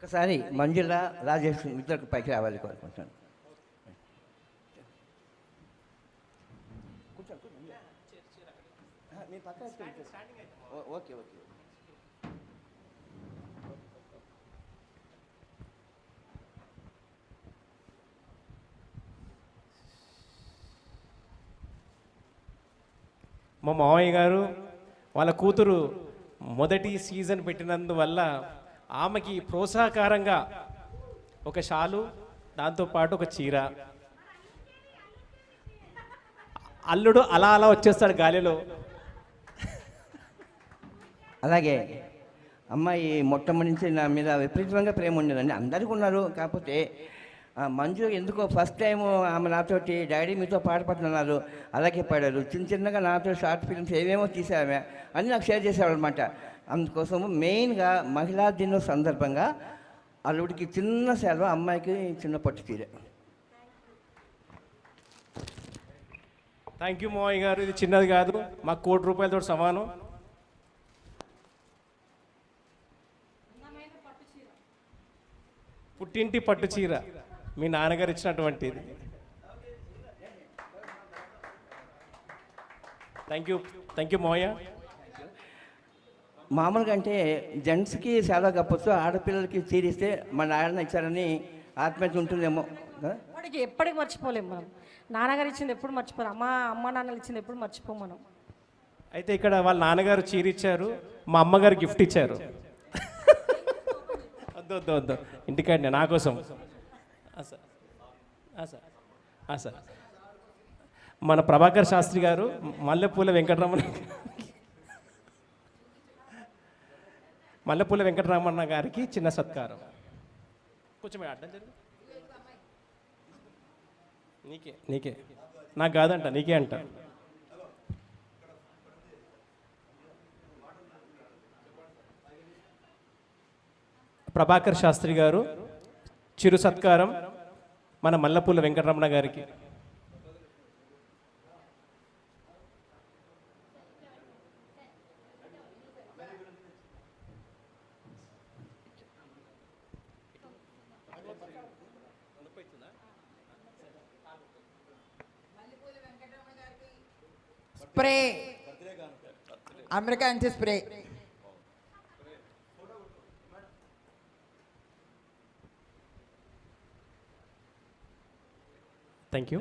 ఒకసారి మంజుల రాజేష్ ఇద్దరికి పైకి రావాలి కోరుకుంటున్నాను. Okay okay. మా మామయ్య గారు వాళ్ళ కూతురు మొదటి సీజన్ పెట్టినందువల్ల ఆమెకి ప్రోత్సాహకారంగా ఒక షాలు, దాంతోపాటు ఒక చీర. అల్లుడు అలా అలా వచ్చేస్తాడు గాలిలో. అలాగే అమ్మాయి మొట్టమొదటి నుంచి నా మీద విపరీతంగా ప్రేమ ఉండేదండి. అందరికీ ఉన్నారు. కాకపోతే మంజు ఎందుకో ఫస్ట్ టైం ఆమె నాతోటి డాడీ మీతో పాట పడుతున్నారు, అలాగే పాడారు. చిన్న చిన్నగా నాతో షార్ట్ ఫిల్మ్స్ ఏమేమో తీసామే అని నాకు షేర్ చేసేవాళ్ళు అనమాట. అందుకోసము మెయిన్గా మహిళా దినం సందర్భంగా అల్లుడికి చిన్న సెలవు, అమ్మాయికి చిన్న పట్టు చీర. థ్యాంక్ యూ మావయ్య గారు. ఇది చిన్నది కాదు, మాకు ₹1,00,00,000 సమానం. పుట్టింటి పట్టు చీర మీ నాన్నగారు ఇచ్చినటువంటిది. థ్యాంక్ యూ మావయ్య. మామూలుగా అంటే జెంట్స్కి సేవ కప్పొచ్చు, ఆడపిల్లలకి చీరిస్తే మన నాన్న ఇచ్చారని ఆత్మహత్య ఉంటుందేమో. ఎప్పటికి మర్చిపోలేము మనం. నాన్నగారు ఇచ్చింది ఎప్పుడు మర్చిపోరు, అమ్మ నాన్నలు ఇచ్చింది ఎప్పుడు మర్చిపోము మనం. అయితే ఇక్కడ వాళ్ళ నాన్నగారు చీర ఇచ్చారు, మా అమ్మగారు గిఫ్ట్ ఇచ్చారు. వద్దు ఇంటికాడ నా కోసం. సార్ మన ప్రభాకర్ శాస్త్రి గారు మల్లెపూల వెంకటరమణ గారికి చిన్న సత్కారం. కొంచెం అడ్డం జరిగి నీకే నాకు కాదంట, నీకే అంట. ప్రభాకర్ శాస్త్రి గారు చిరు సత్కారం మన మల్లెపూల వెంకటరమణ గారికి. స్ప్రే, అమెరికా నుంచి స్ప్రే. Thank you.